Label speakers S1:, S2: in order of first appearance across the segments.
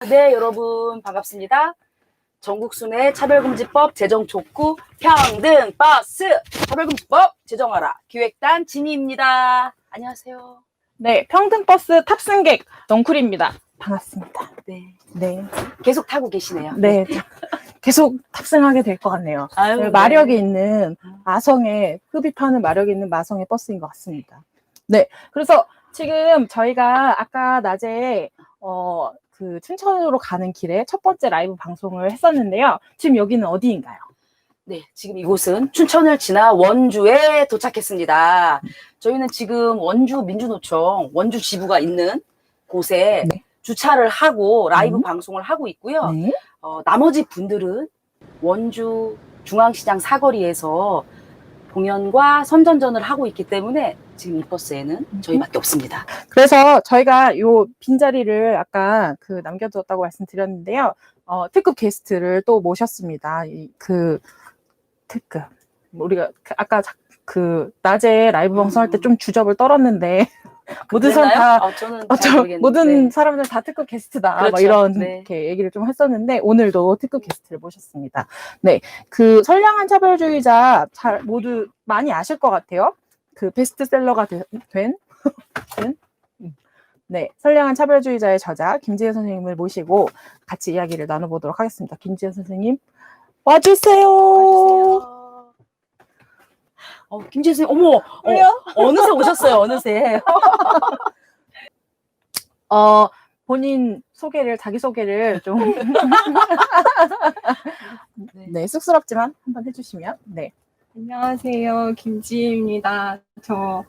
S1: 네, 여러분 반갑습니다. 전국 순회 차별금지법 제정 촉구 평등 버스 차별금지법 제정하라 기획단 진희입니다. 안녕하세요.
S2: 네, 평등버스 탑승객 넝쿨입니다. 반갑습니다.
S1: 네,
S2: 네,
S1: 계속 타고 계시네요.
S2: 네, 계속 탑승하게 될 것 같네요.
S1: 아유,
S2: 네,
S1: 네.
S2: 마력이 있는 마성의 흡입하는 마력이 있는 마성의 버스인 것 같습니다. 네, 그래서 지금 저희가 아까 낮에 그 춘천으로 가는 길에 첫 번째 라이브 방송을 했었는데요. 지금 여기는 어디인가요?
S1: 네, 지금 이곳은 춘천을 지나 원주에 도착했습니다. 저희는 지금 원주 민주노총 원주 지부가 있는 곳에
S2: 네.
S1: 주차를 하고 라이브 방송을 하고 있고요.
S2: 네.
S1: 나머지 분들은 원주 중앙시장 사거리에서 공연과 선전전을 하고 있기 때문에 지금 이 버스에는 저희밖에 없습니다.
S2: 그래서 저희가 요 빈자리를 아까 그 남겨뒀다고 말씀드렸는데요. 특급 게스트를 또 모셨습니다. 그 특급. 우리가 아까 그 낮에 라이브 방송할 때 좀 주접을 떨었는데 모든 사람 다
S1: 저는 잘 모르겠는데.
S2: 모든 사람들 다 특급 게스트다.
S1: 그렇죠.
S2: 막 이런
S1: 네.
S2: 이렇게 얘기를 좀 했었는데 오늘도 특급 게스트를 모셨습니다. 네, 그 선량한 차별주의자 모두 많이 아실 것 같아요. 그 베스트셀러가 된 네, 선량한 차별주의자의 저자 김지혜 선생님을 모시고 같이 이야기를 나눠보도록 하겠습니다. 김지혜 선생님 와주세요.
S1: 김지혜 선생님, 어머, 어느새 오셨어요, 어느새.
S2: 본인 자기 소개를 좀
S1: 네.
S2: 네, 쑥스럽지만 한번 해주시면. 네.
S3: 안녕하세요. 김지희입니다. 저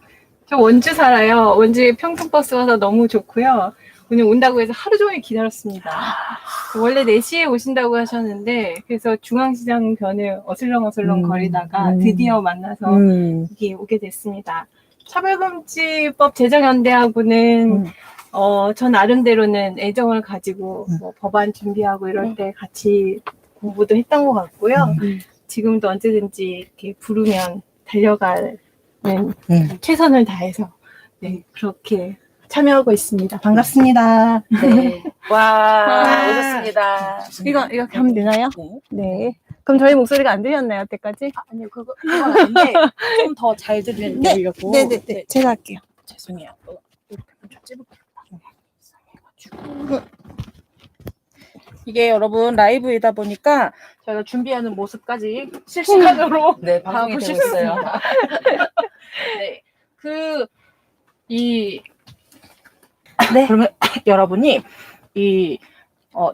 S3: 원주 살아요. 원주에 평등버스 가서 너무 좋고요. 오늘 온다고 해서 하루 종일 기다렸습니다. 원래 4시에 오신다고 하셨는데 그래서 중앙시장 변을 어슬렁어슬렁 거리다가 드디어 만나서 여기 오게 됐습니다. 차별금지법 제정연대하고는 저 나름대로는 애정을 가지고 뭐 법안 준비하고 이럴 때 같이 공부도 했던 것 같고요. 지금도 언제든지 이렇게 부르면 달려가는 최선을 다해서 네, 그렇게 참여하고 있습니다. 반갑습니다.
S1: 네. 와, 오셨습니다.
S3: 이거 하면 되나요? 네. 그럼 저희 목소리가 안 들렸나요, 여태까지?
S2: 아니요, 그건 아닌데 좀 더 잘 들리려고.
S3: 네. 제가 할게요.
S2: 죄송해요. 이렇게 좀 찝을게요. 이상해가지고. 이게 여러분 라이브이다 보니까 저희가 준비하는 모습까지 실시간으로
S1: 네, 방송이 되고 있어요.
S2: 네, 네. 그러면 여러분이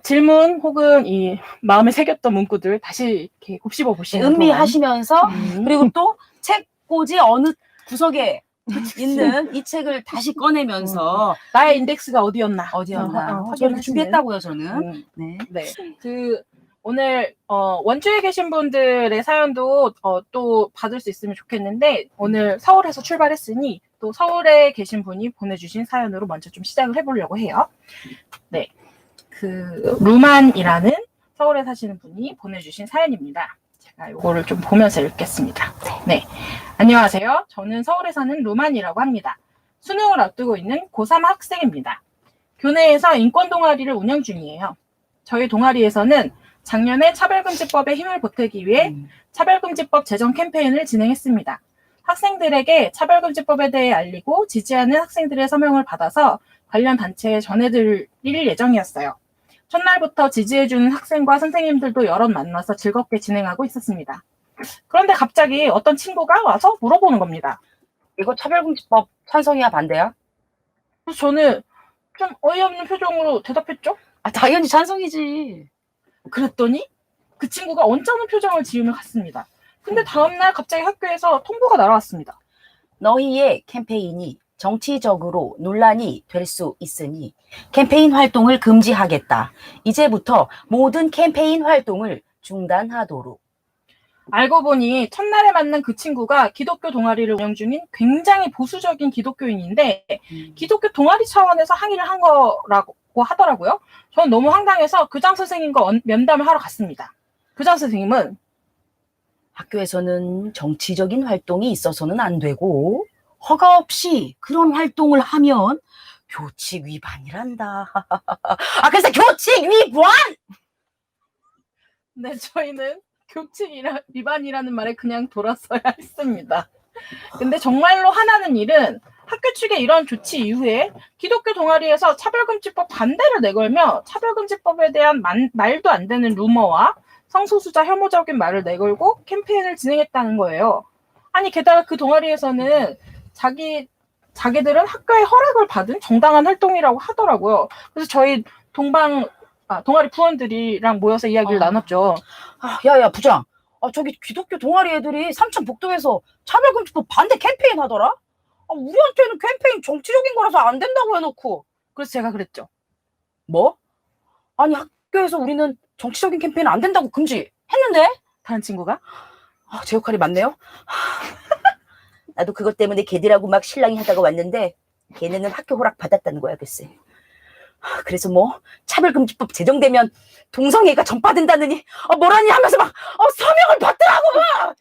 S2: 질문 혹은 이 마음에 새겼던 문구들 다시 이렇게 곱씹어 보시는
S1: 음미하시면서 그리고 또 책꽂이 어느 구석에 있는 이 책을 다시 꺼내면서
S2: 나의 인덱스가 어디였나
S1: 확인을 준비했다고요, 저는. 네.
S2: 네. 오늘 원주에 계신 분들의 사연도 또 받을 수 있으면 좋겠는데 오늘 서울에서 출발했으니 또 서울에 계신 분이 보내주신 사연으로 먼저 좀 시작을 해보려고 해요. 네, 그 루만이라는 서울에 사시는 분이 보내주신 사연입니다. 제가 이거를 좀 보면서 읽겠습니다. 네, 안녕하세요. 저는 서울에 사는 루만이라고 합니다. 수능을 앞두고 있는 고3 학생입니다. 교내에서 인권 동아리를 운영 중이에요. 저희 동아리에서는 작년에 차별금지법에 힘을 보태기 위해 차별금지법 제정 캠페인을 진행했습니다. 학생들에게 차별금지법에 대해 알리고 지지하는 학생들의 서명을 받아서 관련 단체에 전해드릴 예정이었어요. 첫날부터 지지해주는 학생과 선생님들도 여럿 만나서 즐겁게 진행하고 있었습니다. 그런데 갑자기 어떤 친구가 와서 물어보는 겁니다.
S1: 이거 차별금지법 찬성이야, 반대야?
S2: 그래서 저는 좀 어이없는 표정으로 대답했죠.
S1: 당연히 찬성이지.
S2: 그랬더니 그 친구가 언짢은 표정을 지으며 갔습니다. 근데 다음날 갑자기 학교에서 통보가 날아왔습니다.
S1: 너희의 캠페인이 정치적으로 논란이 될 수 있으니 캠페인 활동을 금지하겠다. 이제부터 모든 캠페인 활동을 중단하도록.
S2: 알고 보니 첫날에 만난 그 친구가 기독교 동아리를 운영 중인 굉장히 보수적인 기독교인인데 기독교 동아리 차원에서 항의를 한 거라고 하더라고요. 저는 너무 황당해서 교장 선생님과 면담을 하러 갔습니다. 교장 선생님은
S1: 학교에서는 정치적인 활동이 있어서는 안 되고 허가 없이 그런 활동을 하면 교칙 위반이란다. 아, 그래서 교칙 위반!
S2: 네, 저희는 교칙 위반이라는 말에 그냥 돌았어야 했습니다. 근데 정말로 화나는 일은 학교 측의 이런 조치 이후에 기독교 동아리에서 차별금지법 반대를 내걸며 차별금지법에 대한 말도 안 되는 루머와 성소수자 혐오적인 말을 내걸고 캠페인을 진행했다는 거예요. 아니, 게다가 그 동아리에서는 자기들은 학교의 허락을 받은 정당한 활동이라고 하더라고요. 그래서 저희 동아리 부원들이랑 모여서 이야기를 나눴죠.
S1: 아, 야야 부장, 저기 기독교 동아리 애들이 삼천 복도에서 차별금지법 반대 캠페인 하더라? 우리한테는 캠페인 정치적인 거라서 안 된다고 해놓고.
S2: 그래서 제가 그랬죠.
S1: 뭐? 아니, 학교에서 우리는 정치적인 캠페인 안 된다고 금지했는데?
S2: 다른 친구가
S1: 제 역할이 맞네요. 나도 그것 때문에 걔들하고 막 실랑이 하다가 왔는데 걔네는 학교 허락 받았다는 거야, 글쎄. 그래서 뭐 차별금지법 제정되면 동성애가 전파된다느니 뭐라니 하면서 막 서명을 받더라고.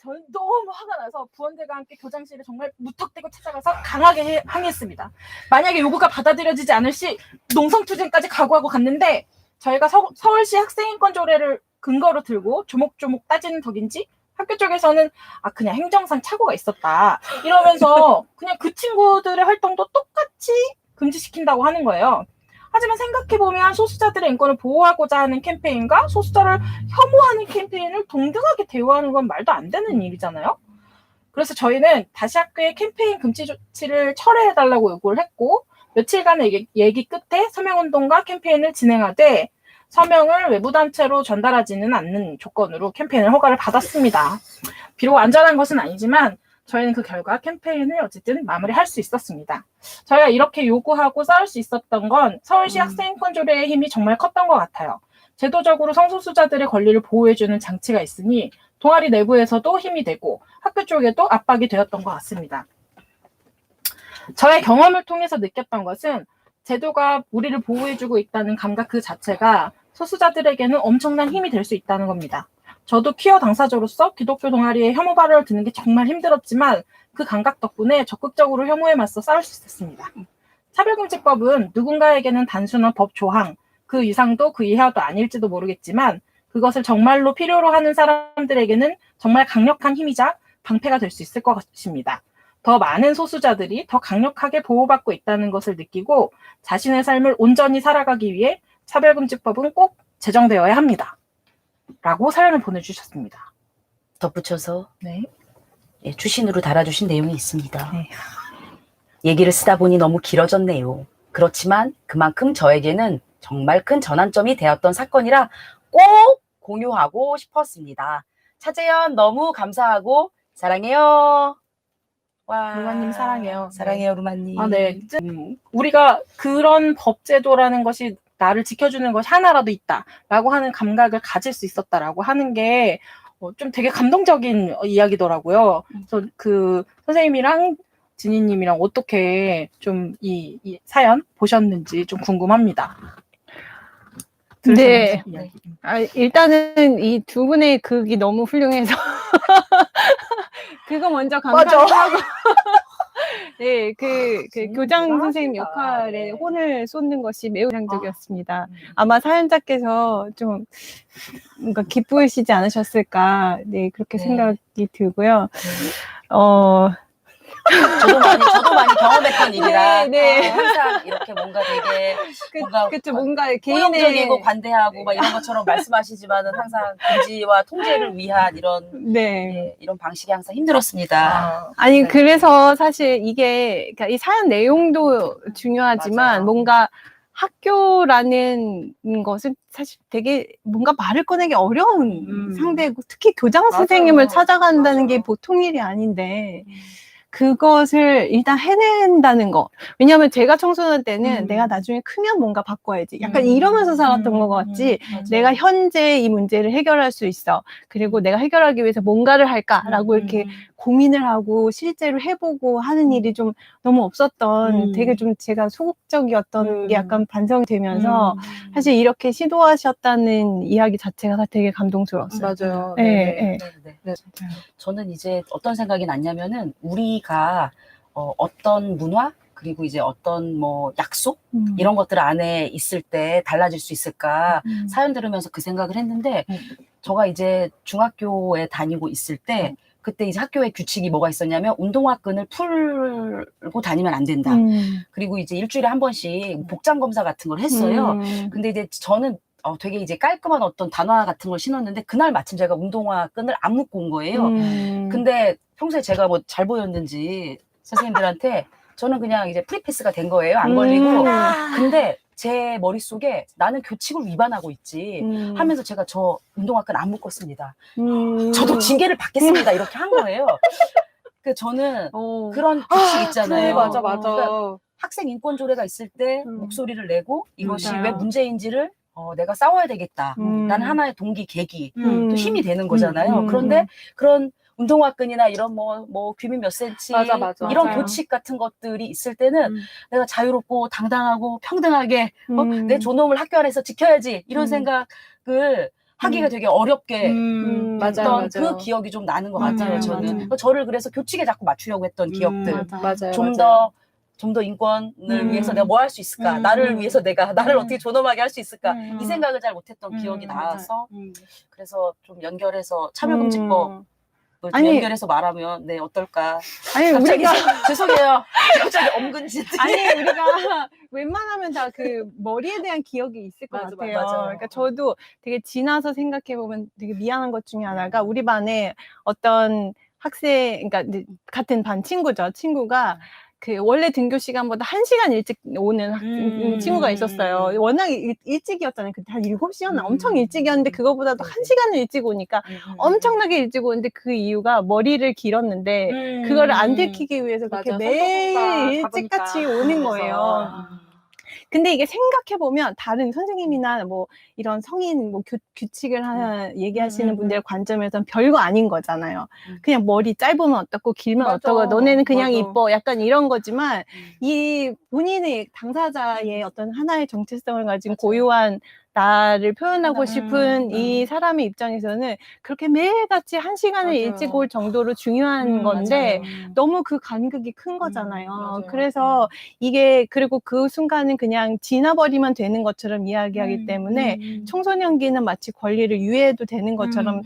S2: 저는 너무 화가 나서 부원들과 함께 교장실에 정말 무턱대고 찾아가서 강하게 항의했습니다. 만약에 요구가 받아들여지지 않을 시 농성투쟁까지 각오하고 갔는데 저희가 서울시 학생인권 조례를 근거로 들고 조목조목 따지는 덕인지 학교 쪽에서는 그냥 행정상 착오가 있었다 이러면서 그냥 그 친구들의 활동도 똑같이 금지시킨다고 하는 거예요. 하지만 생각해보면 소수자들의 인권을 보호하고자 하는 캠페인과 소수자를 혐오하는 캠페인을 동등하게 대우하는 건 말도 안 되는 일이잖아요. 그래서 저희는 다시 학교에 캠페인 금지 조치를 철회해달라고 요구를 했고 며칠간의 얘기 끝에 서명운동과 캠페인을 진행하되 서명을 외부단체로 전달하지는 않는 조건으로 캠페인을 허가를 받았습니다. 비록 안전한 것은 아니지만 저희는 그 결과 캠페인을 어쨌든 마무리할 수 있었습니다. 저희가 이렇게 요구하고 싸울 수 있었던 건 서울시 학생인권 조례의 힘이 정말 컸던 것 같아요. 제도적으로 성소수자들의 권리를 보호해주는 장치가 있으니 동아리 내부에서도 힘이 되고 학교 쪽에도 압박이 되었던 것 같습니다. 저의 경험을 통해서 느꼈던 것은 제도가 우리를 보호해주고 있다는 감각 그 자체가 소수자들에게는 엄청난 힘이 될 수 있다는 겁니다. 저도 퀴어 당사자로서 기독교 동아리의 혐오 발언을 듣는 게 정말 힘들었지만 그 감각 덕분에 적극적으로 혐오에 맞서 싸울 수 있었습니다. 차별금지법은 누군가에게는 단순한 법 조항, 그 이상도 그 이하도 아닐지도 모르겠지만 그것을 정말로 필요로 하는 사람들에게는 정말 강력한 힘이자 방패가 될 수 있을 것입니다. 더 많은 소수자들이 더 강력하게 보호받고 있다는 것을 느끼고 자신의 삶을 온전히 살아가기 위해 차별금지법은 꼭 제정되어야 합니다. 라고 사연을 보내주셨습니다.
S1: 덧붙여서
S2: 네.
S1: 추신으로 달아주신 내용이 있습니다.
S2: 네.
S1: 얘기를 쓰다 보니 너무 길어졌네요. 그렇지만 그만큼 저에게는 정말 큰 전환점이 되었던 사건이라 꼭 공유하고 싶었습니다. 차재현 너무 감사하고 사랑해요. 와,
S2: 루마님 사랑해요.
S1: 사랑해요, 루마님.
S2: 네. 우리가 그런 법제도라는 것이 나를 지켜주는 것이 하나라도 있다라고 하는 감각을 가질 수 있었다라고 하는 게 좀 되게 감동적인 이야기더라고요. 그래서 그 선생님이랑 진희님이랑 어떻게 좀 이 사연 보셨는지 좀 궁금합니다.
S3: 네.
S2: 이야기.
S3: 일단은 이 두 분의 극이 너무 훌륭해서 그거 먼저
S1: 맞아.
S3: 감사하고 네, 그 교장
S1: 대단하시다.
S3: 선생님 역할에
S1: 네.
S3: 혼을 쏟는 것이 매우 인상적이었습니다. 아마 사연자께서 좀 뭔가 기쁘시지 않으셨을까, 네, 그렇게
S1: 네.
S3: 생각이 들고요.
S1: 저도 많이 경험했던 일이라
S3: 네.
S1: 항상 이렇게 뭔가 되게
S3: 뭔가
S1: 포용적이고
S3: 개인의
S1: 관대하고 막 이런 것처럼 말씀하시지만은 항상 금지와 통제를 위한 이런 방식이 항상 힘들었습니다.
S3: 아니, 그래서 사실 이게, 그러니까 이 사연 내용도 중요하지만
S1: 맞아요.
S3: 뭔가 학교라는 것은 사실 되게 뭔가 말을 꺼내기 어려운 상대고 특히 교장
S1: 맞아요.
S3: 선생님을 찾아간다는
S1: 맞아요.
S3: 게 보통 일이 아닌데 그것을 일단 해낸다는 거. 왜냐하면 제가 청소년 때는 내가 나중에 크면 뭔가 바꿔야지. 약간 이러면서 살았던 것 같지. 내가 현재 이 문제를 해결할 수 있어. 그리고 내가 해결하기 위해서 뭔가를 할까라고 이렇게 고민을 하고 실제로 해보고 하는 일이 좀 너무 없었던 되게 좀 제가 소극적이었던 게 약간 반성이 되면서 사실 이렇게 시도하셨다는 이야기 자체가 되게 감동스러웠어요.
S2: 맞아요.
S3: 네.
S1: 네. 저는 이제 어떤 생각이 났냐면은 우리가 어떤 문화 그리고 이제 어떤 뭐 약속 이런 것들 안에 있을 때 달라질 수 있을까 사연 들으면서 그 생각을 했는데 저가 이제 중학교에 다니고 있을 때 그때 이제 학교에 규칙이 뭐가 있었냐면 운동화 끈을 풀고 다니면 안 된다. 그리고 이제 일주일에 한 번씩 복장 검사 같은 걸 했어요. 근데 이제 저는 되게 이제 깔끔한 어떤 단화 같은 걸 신었는데 그날 마침 제가 운동화 끈을 안 묶고 온 거예요. 근데 평소에 제가 뭐 잘 보였는지 선생님들한테 저는 그냥 이제 프리패스가 된 거예요. 안 걸리고. 근데 제 머릿속에 나는 교칙을 위반하고 있지 하면서 제가 저 운동화 끈 안 묶었습니다. 저도 징계를 받겠습니다. 이렇게 한 거예요. 그 저는 그런 규칙 있잖아요.
S2: 그래, 맞아.
S1: 그러니까 학생 인권 조례가 있을 때 목소리를 내고 이것이
S3: 맞아요.
S1: 왜 문제인지를 내가 싸워야 되겠다. 라는 하나의 동기, 계기, 또 힘이 되는 거잖아요. 그런데 그런 운동화끈이나 이런 뭐 규민 몇 센치
S2: 맞아.
S1: 이런
S3: 맞아요.
S1: 교칙 같은 것들이 있을 때는 내가 자유롭고 당당하고 평등하게 내 존엄을 학교 안에서 지켜야지 이런 생각을 하기가 되게 어렵게
S2: 맞아요.
S1: 했던 그 기억이 좀 나는 것
S3: 맞아요,
S1: 같아요. 저는
S3: 맞아요.
S1: 저를 그래서 교칙에 자꾸 맞추려고 했던 기억들.
S2: 맞아요.
S1: 좀 더 인권을 위해서 내가 뭐 할 수 있을까? 나를 위해서 나를 어떻게 존엄하게 할 수 있을까? 이 생각을 잘 못했던 기억이 나서 그래서 좀 연결해서 차별금지법
S3: 아니,
S1: 연결해서 말하면 네 어떨까?
S3: 아니,
S1: 갑자기
S3: 우리가,
S1: 죄송해요. 갑자기 엄근짓.
S3: 아니, 우리가 웬만하면 다 그 머리에 대한 기억이 있을 것
S1: 맞아,
S3: 같아요.
S1: 맞아요.
S3: 그러니까 저도 되게 지나서 생각해보면 되게 미안한 것 중에 하나가 우리 반에 어떤 학생, 그러니까 이제 같은 반 친구죠. 친구가 그 원래 등교 시간보다 1시간 일찍 오는 친구가 있었어요. 워낙 일찍이었잖아요. 그때 한 7시였나? 엄청 일찍이었는데 그거보다도 1시간을 일찍 오니까 엄청나게 일찍 오는데 그 이유가 머리를 길었는데 그거를 안 들키기 위해서 그렇게
S2: 맞아.
S3: 매일
S2: 선도부가
S3: 일찍같이
S2: 가보니까.
S3: 오는
S2: 그래서.
S3: 거예요. 근데 이게 생각해보면 다른 선생님이나 뭐 이런 성인 뭐 규칙을 얘기하시는 분들의 관점에서는 별거 아닌 거잖아요. 그냥 머리 짧으면 어떻고 길면
S2: 맞아.
S3: 어떻고 너네는 그냥
S2: 맞아.
S3: 이뻐 약간 이런 거지만 이 본인의 당사자의 어떤 하나의 정체성을 가진
S2: 맞아요.
S3: 고유한 나를 표현하고
S2: 하나.
S3: 싶은 이 사람의 입장에서는 그렇게 매일같이 1시간을
S2: 맞아요.
S3: 일찍 올 정도로 중요한 건데
S2: 맞아요.
S3: 너무 그 간극이 큰 거잖아요.
S2: 맞아요.
S3: 그래서 이게 그리고 그 순간은 그냥 지나버리면 되는 것처럼 이야기하기 때문에 청소년기는 마치 권리를 유예해도 되는 것처럼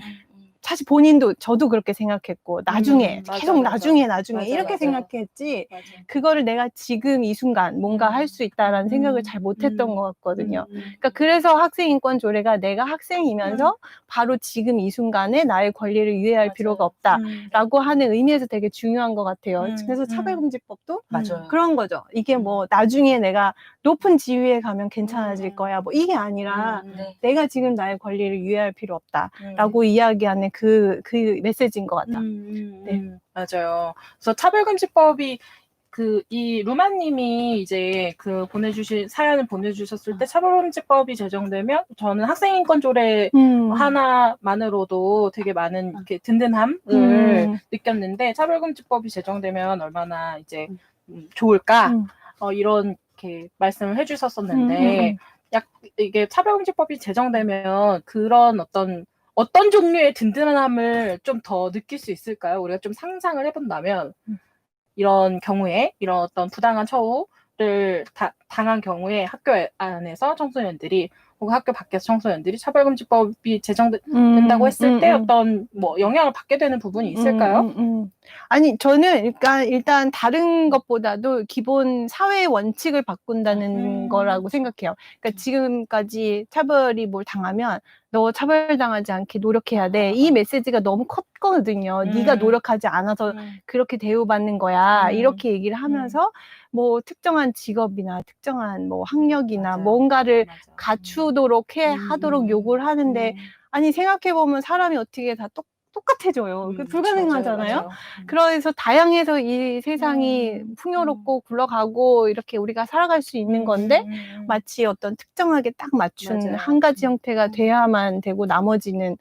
S3: 사실 본인도 저도 그렇게 생각했고 나중에 계속 나중에
S2: 맞아,
S3: 이렇게
S2: 맞아.
S3: 생각했지
S2: 맞아.
S3: 그거를 내가 지금 이 순간 뭔가 할 수 있다라는 생각을 잘 못했던 것 같거든요. 그러니까 그래서 학생인권 조례가 내가 학생이면서 바로 지금 이 순간에 나의 권리를 유예할
S2: 맞아요.
S3: 필요가 없다라고 하는 의미에서 되게 중요한 것 같아요. 그래서 차별금지법도
S1: 맞아요.
S3: 그런 거죠. 이게 뭐 나중에 내가 높은 지위에 가면 괜찮아질 거야. 뭐 이게 아니라
S1: 네.
S3: 내가 지금 나의 권리를 유예할 필요 없다라고 이야기하는 그 메시지인 것 같다.
S2: 맞아요. 그래서 차별금지법이 이 루마님이 이제 사연을 보내주셨을 때 차별금지법이 제정되면 저는 학생인권 조례 하나만으로도 되게 많은 이렇게 든든함을 느꼈는데 차별금지법이 제정되면 얼마나 이제 좋을까 이런 이렇게 말씀을 해주셨었는데 이게 차별금지법이 제정되면 그런 어떤 종류의 든든함을 좀 더 느낄 수 있을까요? 우리가 좀 상상을 해본다면 이런 경우에 이런 어떤 부당한 처우를 당한 경우에 학교 안에서 청소년들이 혹은 학교 밖에서 청소년들이 차별금지법이 제정된다고 했을 때 어떤 뭐 영향을 받게 되는 부분이 있을까요?
S3: 아니 저는 일단 다른 것보다도 기본 사회의 원칙을 바꾼다는 거라고 생각해요. 그러니까 지금까지 차별이 뭘 당하면 너 차별당하지 않게 노력해야 돼. 이 메시지가 너무 컸거든요. 네가 노력하지 않아서 그렇게 대우받는 거야. 이렇게 얘기를 하면서 뭐 특정한 직업이나 특정한 뭐 학력이나
S1: 맞아요.
S3: 뭔가를
S1: 맞아.
S3: 갖추도록 하도록 요구를 하는데 아니 생각해보면 사람이 어떻게 다 똑같아져요. 그 불가능하잖아요.
S2: 맞아요.
S3: 그래서 다양해서 이 세상이 풍요롭고 굴러가고 이렇게 우리가 살아갈 수 있는 건데 마치 어떤 특정하게 딱 맞춘
S2: 맞아요.
S3: 한 가지 형태가 돼야만 되고 나머지는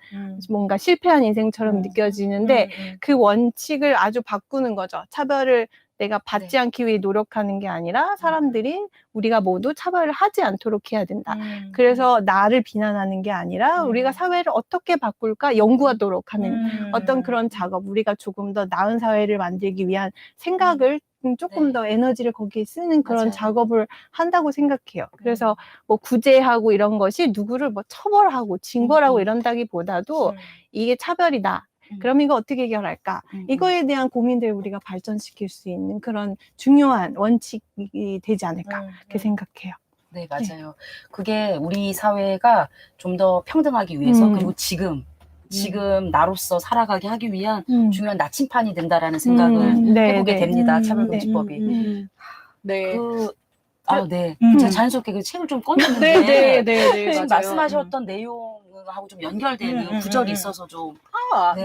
S3: 뭔가 실패한 인생처럼 느껴지는데 그 원칙을 아주 바꾸는 거죠. 차별을 내가 받지
S1: 네.
S3: 않기 위해 노력하는 게 아니라 사람들이 우리가 모두 차별을 하지 않도록 해야 된다. 그래서 나를 비난하는 게 아니라 우리가 사회를 어떻게 바꿀까 연구하도록 하는 어떤 그런 작업, 우리가 조금 더 나은 사회를 만들기 위한 생각을 조금
S1: 네.
S3: 더 에너지를 거기에 쓰는 그런
S1: 맞아요.
S3: 작업을 한다고 생각해요. 그래서 뭐 구제하고 이런 것이 누구를 뭐 처벌하고 징벌하고 이런다기보다도 이게 차별이다. 그럼 이거 어떻게 해결할까? 이거에 대한 고민들을 우리가 발전시킬 수 있는 그런 중요한 원칙이 되지 않을까 그렇게 생각해요.
S1: 네, 맞아요. 그게 우리 사회가 좀 더 평등하기 위해서 그리고 지금 나로서 살아가게 하기 위한 중요한 나침판이 된다라는 생각을
S3: 네,
S1: 해보게
S3: 네.
S1: 됩니다. 차별금지법이.
S2: 네.
S1: 네. 제가 자연스럽게 그 책을 좀 꺼냈는데
S2: 네,
S1: 지금
S2: 맞아요.
S1: 말씀하셨던 내용하고 좀 연결되는 구절이 있어서 좀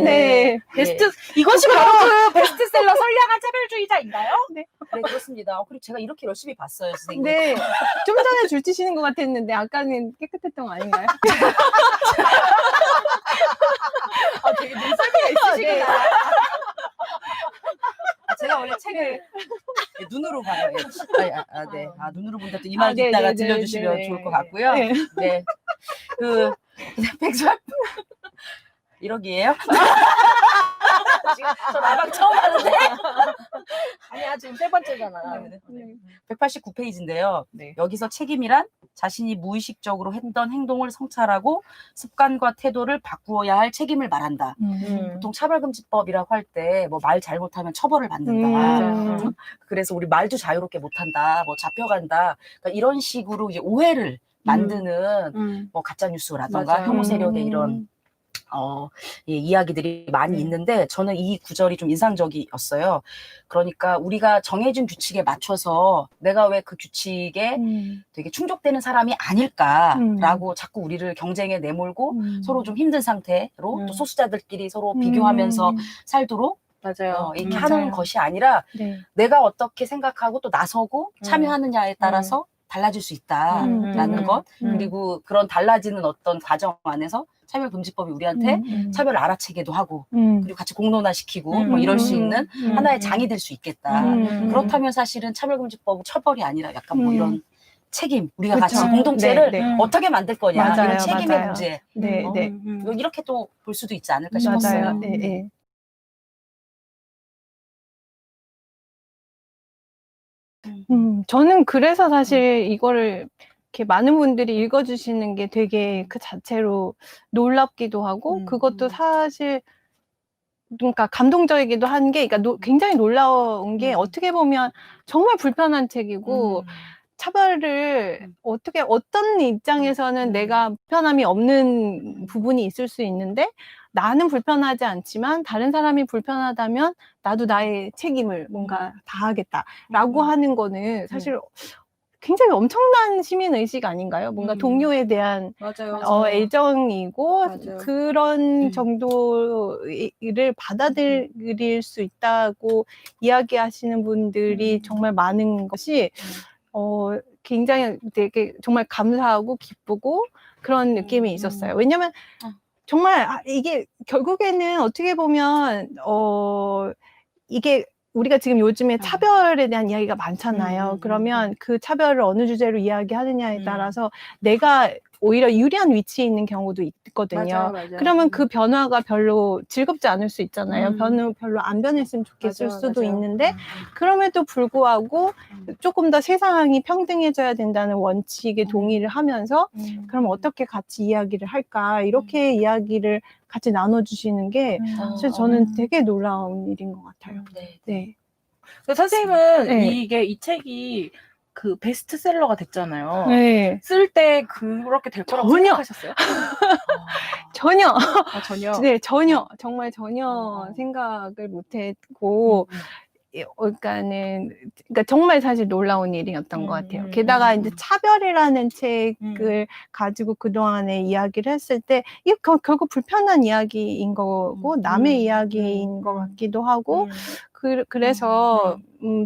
S3: 네.
S2: 베스트 이것이 바로 그 베스트셀러 선량한 차별주의자인가요?
S1: 네, 그렇습니다. 그리고 제가 이렇게 열심히 봤어요, 선생님.
S3: 네. 좀 전에 줄 치시는 것 같았는데 아까는 깨끗했던 거 아닌가요?
S2: 되게 눈썰미가 있으시구나.
S1: 제가 원래 책을 눈으로 봐요. 네. 눈으로 본다 또 이 말도 이따가 들려주시면 좋을 것 같고요. 네. 그 백설 1억이에요? 지금 저 나방 처음 하는데.
S2: 아니야, 지금 세 번째잖아.
S1: 189페이지인데요.
S2: 네.
S1: 여기서 책임이란 자신이 무의식적으로 했던 행동을 성찰하고 습관과 태도를 바꾸어야 할 책임을 말한다. 보통 차별금지법이라고 할 때 뭐 말 잘못하면 처벌을 받는다. 그래서 우리 말도 자유롭게 못한다. 뭐 잡혀간다. 그러니까 이런 식으로 이제 오해를 만드는 뭐 가짜 뉴스라던가 혐오 세력의 이런 이야기들이 많이 있는데 저는 이 구절이 좀 인상적이었어요. 그러니까 우리가 정해진 규칙에 맞춰서 내가 왜 그 규칙에 되게 충족되는 사람이 아닐까라고 자꾸 우리를 경쟁에 내몰고 서로 좀 힘든 상태로 또 소수자들끼리 서로 비교하면서 살도록
S2: 맞아요.
S1: 이렇게 하는 것이 아니라 내가 어떻게 생각하고 또 나서고 참여하느냐에 따라서 달라질 수 있다라는 것 그리고 그런 달라지는 어떤 과정 안에서 차별금지법이 우리한테 차별을 알아채기도 하고 그리고 같이 공론화시키고 뭐 이럴 수 있는 하나의 장이 될 수 있겠다. 그렇다면 사실은 차별금지법은 처벌이 아니라 약간 뭐 이런 책임 우리가
S3: 그쵸.
S1: 같이 공동체를
S3: 네.
S1: 어떻게 만들 거냐
S3: 맞아요,
S1: 이런 책임의
S3: 맞아요.
S1: 문제
S3: 네.
S1: 이렇게 또 볼 수도 있지 않을까 싶었어요.
S3: 맞아요. 네. 저는 그래서 사실 이거를 이렇게 많은 분들이 읽어주시는 게 되게 그 자체로 놀랍기도 하고 그것도 사실 그러니까 감동적이기도 한 게 그러니까 굉장히 놀라운 게 어떻게 보면 정말 불편한 책이고 차별을 어떻게 어떤 입장에서는 내가 불편함이 없는 부분이 있을 수 있는데 나는 불편하지 않지만 다른 사람이 불편하다면 나도 나의 책임을 뭔가 다하겠다라고 하는 거는 사실 굉장히 엄청난 시민의식 아닌가요? 뭔가 동료에 대한
S2: 맞아요.
S3: 애정이고
S2: 맞아요.
S3: 그런 정도를 받아들일 수 있다고 이야기하시는 분들이 정말 많은 것이 굉장히 되게 정말 감사하고 기쁘고 그런 느낌이 있었어요. 왜냐면 정말 이게 결국에는 어떻게 보면 이게 우리가 지금 요즘에 차별에 대한 이야기가 많잖아요. 그러면 그 차별을 어느 주제로 이야기하느냐에 따라서 내가 오히려 유리한 위치에 있는 경우도 있거든요.
S2: 맞아요.
S3: 그러면 그 변화가 별로 즐겁지 않을 수 있잖아요. 별로 안 변했으면 좋겠을 수도 있는데 그럼에도 불구하고 조금 더 세상이 평등해져야 된다는 원칙에 동의를 하면서 그럼 어떻게 같이 이야기를 할까 이렇게 이야기를 같이 나눠주시는 게 사실 저는 되게 놀라운 일인 것 같아요. 네.
S2: 선생님은 이 책이 그 베스트셀러가 됐잖아요.
S3: 네.
S2: 쓸 때 그렇게 될 거라고
S3: 전혀.
S2: 생각하셨어요?
S3: 전혀.
S2: 전혀.
S3: 네, 전혀. 정말 전혀 생각을 못했고, 그러니까 정말 사실 놀라운 일이었던 것 같아요. 게다가 이제 차별이라는 책을 가지고 그동안에 이야기를 했을 때, 이게 결국 불편한 이야기인 거고, 남의 이야기인 것 같기도 하고, 그래서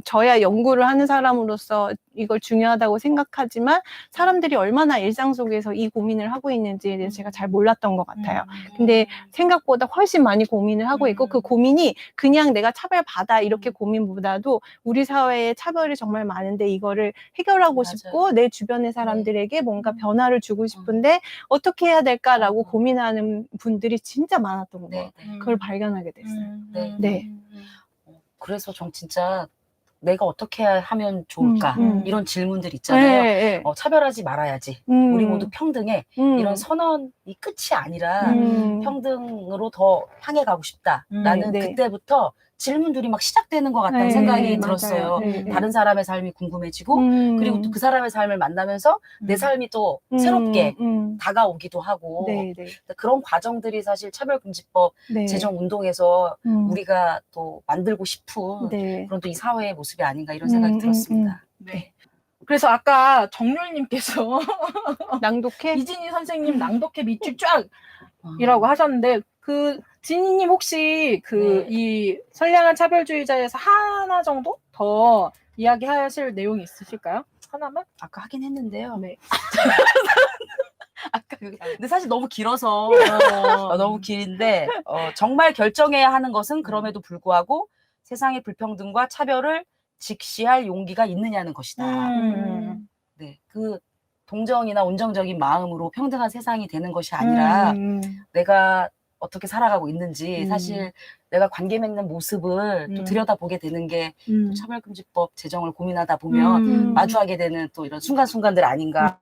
S3: 저야 연구를 하는 사람으로서 이걸 중요하다고 생각하지만 사람들이 얼마나 일상 속에서 이 고민을 하고 있는지에 대해서 제가 잘 몰랐던 것 같아요. 근데 생각보다 훨씬 많이 고민을 하고 있고 그 고민이 그냥 내가 차별받아 이렇게 고민보다도 우리 사회에 차별이 정말 많은데 이거를 해결하고
S1: 맞아요.
S3: 싶고 내 주변의 사람들에게 뭔가 변화를 주고 싶은데 어떻게 해야 될까라고 고민하는 분들이 진짜 많았던 것 같아요. 그걸 발견하게 됐어요. 네.
S1: 그래서 전 진짜 내가 어떻게 하면 좋을까 이런 질문들 있잖아요.
S3: 네, 네.
S1: 차별하지 말아야지. 우리 모두 평등해. 이런 선언이 끝이 아니라 평등으로 더 향해 가고 싶다. 나는
S3: 네.
S1: 그때부터 질문들이 막 시작되는 것 같다는
S3: 네,
S1: 생각이
S3: 맞아요.
S1: 들었어요.
S3: 네, 네.
S1: 다른 사람의 삶이 궁금해지고 그리고 또 그 사람의 삶을 만나면서 내 삶이 또 새롭게 다가오기도 하고
S3: 네, 네.
S1: 그런 과정들이 사실 차별금지법
S3: 네.
S1: 제정 운동에서 우리가 또 만들고 싶은
S3: 네.
S1: 그런 또 이 사회의 모습이 아닌가 이런 생각이 들었습니다.
S2: 네. 그래서 아까 정률님께서
S3: 낭독해?
S2: 이진희 선생님 낭독해 밑줄 쫙 이라고 하셨는데 그 진희님 혹시 그 이 선량한 차별주의자에서 하나 정도 더 이야기하실 내용이 있으실까요? 하나만?
S1: 아까 하긴 했는데요.
S2: 네.
S1: 아까 근데 사실 너무 길어서 너무 길인데 정말 결정해야 하는 것은 그럼에도 불구하고 세상의 불평등과 차별을 직시할 용기가 있느냐는 것이다. 네, 그 동정이나 온정적인 마음으로 평등한 세상이 되는 것이 아니라 내가 어떻게 살아가고 있는지 사실 내가 관계 맺는 모습을 또 들여다보게 되는 게 또 차별금지법 제정을 고민하다 보면 마주하게 되는 또 이런 순간순간들 아닌가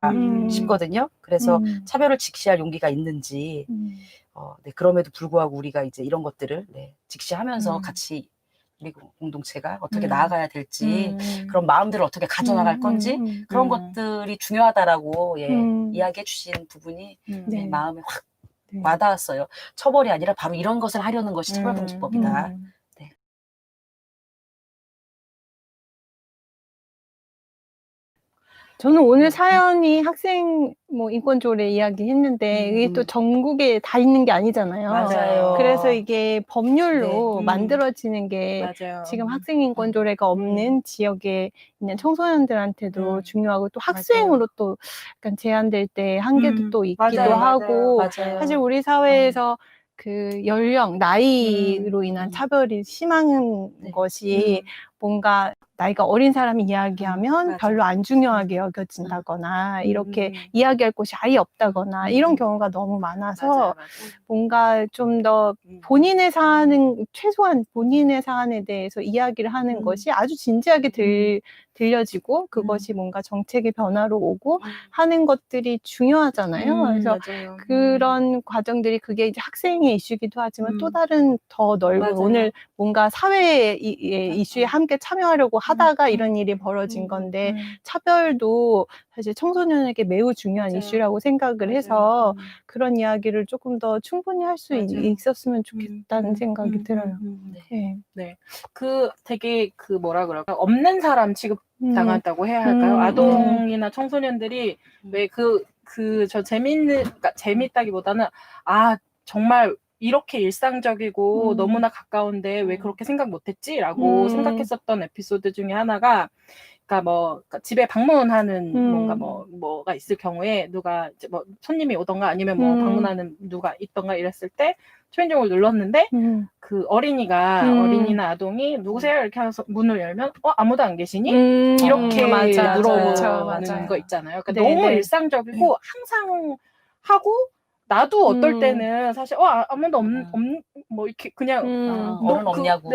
S1: 싶거든요. 그래서 차별을 직시할 용기가 있는지 네, 그럼에도 불구하고 우리가 이제 이런 것들을 직시하면서 같이 우리 공동체가 어떻게 나아가야 될지 그런 마음들을 어떻게 가져나갈 건지 그런 것들이 중요하다라고 이야기해 주신 부분이
S3: 네.
S1: 마음에 확
S3: 네.
S1: 와닿았어요. 처벌이 아니라 바로 이런 것을 하려는 것이 차별금지법이다. 네.
S3: 저는 오늘 사연이 학생 인권조례 이야기했는데 이게 또 전국에 다 있는 게 아니잖아요.
S1: 맞아요.
S3: 그래서 이게 법률로 만들어지는 게
S2: 맞아요.
S3: 지금 학생 인권조례가 없는 지역에 있는 청소년들한테도 중요하고 또 학생으로 또 약간 제한될 때 한계도 또 있기도
S2: 맞아요.
S3: 하고
S1: 맞아요.
S3: 사실 우리 사회에서 그 연령, 나이로 인한 차별이 심한 것이 뭔가 나이가 어린 사람이 이야기하면
S2: 맞아.
S3: 별로 안 중요하게 여겨진다거나 이렇게 이야기할 곳이 아예 없다거나 이런 경우가 너무 많아서 뭔가 좀 더 본인의 사안은 최소한 본인의 사안에 대해서 이야기를 하는 것이 아주 진지하게 들려지고 그것이 뭔가 정책의 변화로 오고 하는 것들이 중요하잖아요. 그래서
S2: 맞아요.
S3: 그런 과정들이 그게 이제 학생의 이슈기도 하지만 또 다른 더 넓은
S2: 맞아요.
S3: 오늘 뭔가 사회의 이슈에 함께 참여하려고 하다가 이런 일이 벌어진 건데 차별도 사실 청소년에게 매우 중요한
S2: 맞아요.
S3: 이슈라고 생각을
S2: 맞아요.
S3: 해서 그런 이야기를 조금 더 충분히 할 수
S2: 맞아요.
S3: 있었으면 좋겠다는 생각이 들어요.
S1: 네.
S3: 네.
S2: 그 되게 그 뭐라 그럴까 없는 사람 취급당한다고 해야 할까요? 아동이나 청소년들이 왜 저 그러니까 재밌다기보다는 정말 이렇게 일상적이고 너무나 가까운데 왜 그렇게 생각 못했지라고 생각했었던 에피소드 중에 하나가 그러니까 집에 방문하는 뭔가 뭐가 있을 경우에 누가 이제 뭐 손님이 오던가 아니면 뭐 방문하는 누가 있던가 이랬을 때 초인종을 눌렀는데 그 어린이나 아동이 누구세요? 이렇게 해서 문을 열면 아무도 안 계시니? 이렇게
S3: 맞아.
S2: 물어보는
S3: 맞아요.
S2: 거 있잖아요. 그러니까
S3: 네,
S2: 너무
S3: 네.
S2: 일상적이고 항상 하고 나도 어떨 때는 사실 아무도 뭐 이렇게 그냥
S1: 어른 없냐고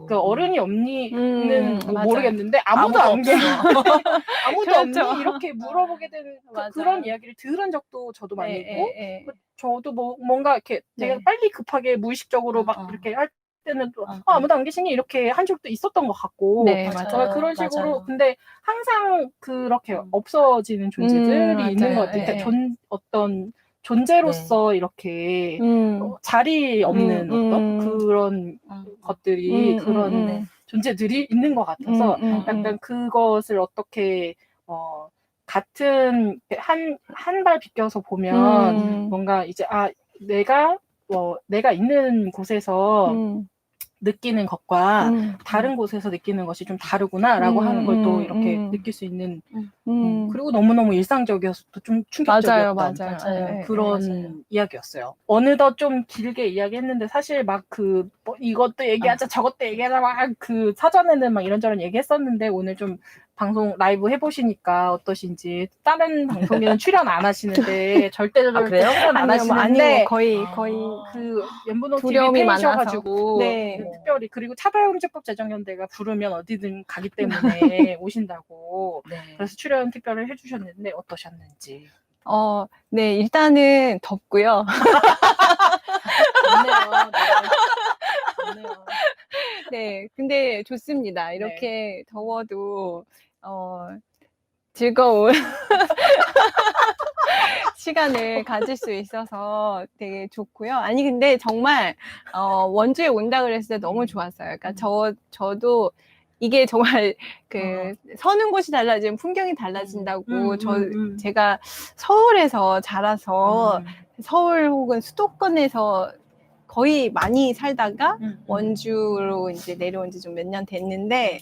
S2: 그 어른이 없니는
S3: 맞아요.
S2: 모르겠는데 아무도 안
S1: 없어.
S2: 계셔. 아무도
S3: 그렇죠.
S2: 없니? 이렇게 물어보게 되는
S3: 맞아요.
S2: 그런 이야기를 들은 적도 저도 많이 있고 저도 뭔가 이렇게 되게
S3: 네.
S2: 빨리 급하게 무의식적으로 막 이렇게 할 때는 또 아무도 안 계시니? 이렇게 한 적도 있었던 것 같고
S3: 네,
S2: 정말 그런 식으로
S1: 맞아요.
S2: 근데 항상 그렇게 없어지는 존재들이 있는 것 같아요.
S3: 맞아요.
S2: 그러니까 어떤 존재로서 이렇게 자리 없는 어떤 그런 것들이 그런 존재들이 있는 것 같아서 약간 그것을 어떻게 같은 한 발 비껴서 보면 뭔가 이제 내가 있는 곳에서 느끼는 것과 다른 곳에서 느끼는 것이 좀 다르구나라고 하는 걸 또 이렇게 느낄 수 있는 그리고 너무너무 일상적이어서 또 좀 충격적이었던
S3: 맞아요.
S2: 네, 그런 이야기였어요. 어느덧 좀 길게 이야기했는데 사실 막 뭐 이것도 얘기하자 저것도 얘기하자 막 그 사전에는 막 이런저런 얘기했었는데 오늘 좀 방송 라이브 해보시니까 어떠신지. 다른 방송에는 출연 안 하시는데 절대로
S1: 그래요?
S2: 출연 안 하시는데
S3: 아니요, 거의
S2: 그 연분홍 TV
S3: 두려움이
S2: 팬이셔가지고
S3: 네.
S2: 특별히 그리고 차별금지법 제정연대가 부르면 어디든 가기 때문에 오신다고
S1: 네.
S2: 그래서 출연 특별히 해주셨는데 어떠셨는지.
S3: 네, 일단은 덥고요.
S2: 좋네요. 좋네요.
S3: 네, 근데 좋습니다. 이렇게 더워도 즐거운 시간을 가질 수 있어서 되게 좋고요. 아니, 근데 정말 원주에 온다 그랬을 때 너무 좋았어요. 그러니까 저도 이게 정말 서는 곳이 달라지면 풍경이 달라진다고 제가 서울에서 자라서 서울 혹은 수도권에서 거의 많이 살다가 원주로 이제 내려온 지 좀 몇 년 됐는데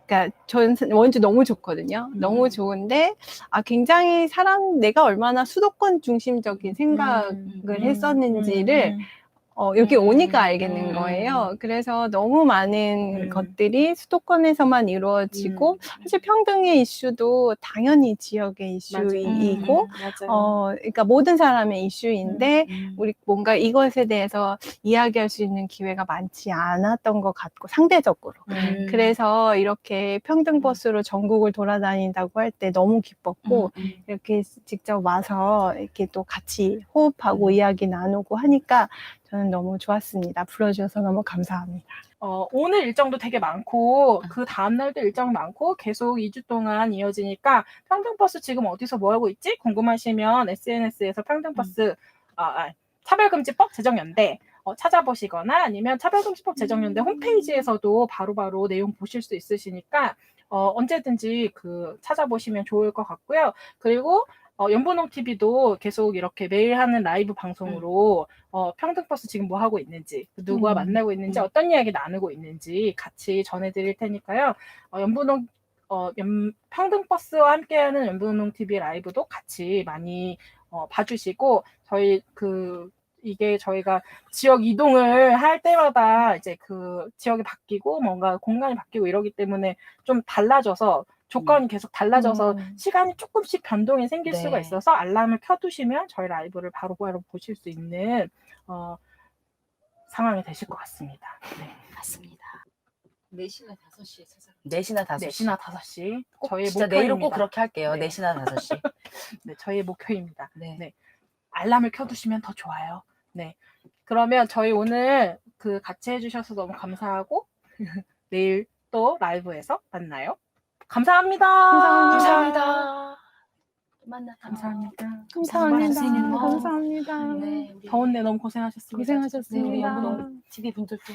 S3: 그러니까 전 원주 너무 좋거든요. 너무 좋은데 굉장히 내가 얼마나 수도권 중심적인 생각을 했었는지를 여기 오니까 알겠는 거예요. 그래서 너무 많은 것들이 수도권에서만 이루어지고 사실 평등의 이슈도 당연히 지역의 이슈이고 그러니까 모든 사람의 이슈인데 우리 뭔가 이것에 대해서 이야기할 수 있는 기회가 많지 않았던 것 같고 상대적으로 그래서 이렇게 평등버스로 전국을 돌아다닌다고 할 때 너무 기뻤고 이렇게 직접 와서 이렇게 또 같이 호흡하고 이야기 나누고 하니까 저는 너무 좋았습니다. 불러주셔서 너무 감사합니다.
S2: 오늘 일정도 되게 많고 그 다음날도 일정 많고 계속 2주 동안 이어지니까 평등버스 지금 어디서 뭐하고 있지? 궁금하시면 SNS에서 평등버스 차별금지법 제정연대 찾아보시거나 아니면 차별금지법 제정연대 홈페이지에서도 바로바로 내용 보실 수 있으시니까 언제든지 찾아보시면 좋을 것 같고요. 그리고 연분홍 TV도 계속 이렇게 매일 하는 라이브 방송으로 평등버스 지금 뭐 하고 있는지, 누구와 만나고 있는지, 어떤 이야기 나누고 있는지 같이 전해드릴 테니까요. 연분홍 평등버스와 함께하는 연분홍 TV 라이브도 같이 많이 봐주시고 이게 저희가 지역 이동을 할 때마다 이제 지역이 바뀌고 뭔가 공간이 바뀌고 이러기 때문에 좀 달라져서 조건이 계속 달라져서 시간이 조금씩 변동이 생길 수가 있어서 알람을 켜두시면 저희 라이브를 바로바로 보실 수 있는 상황이 되실 것 같습니다. 네,
S1: 맞습니다.
S4: 4시나 5시에 찾아.
S1: 4시나 5시.
S2: 4시나 5시. 저희의
S1: 진짜
S2: 목표입니다.
S1: 내일은 꼭 그렇게 할게요.
S2: 네.
S1: 4시나 5시.
S2: 네, 저희의 목표입니다.
S1: 네.
S2: 네. 알람을 켜두시면 더 좋아요. 네. 그러면 저희 오늘 같이 해주셔서 너무 감사하고 내일 또 라이브에서 만나요. 감사합니다.
S1: 감사합니다. 만나.
S2: 감사합니다.
S3: 감사합니다.
S1: 뭐.
S3: 감사합니다.
S1: 네, 우리
S2: 더운 날 너무 고생하셨습니다.
S3: 고생하셨습니다.
S1: 네, 우리 연분홍 TV 분들도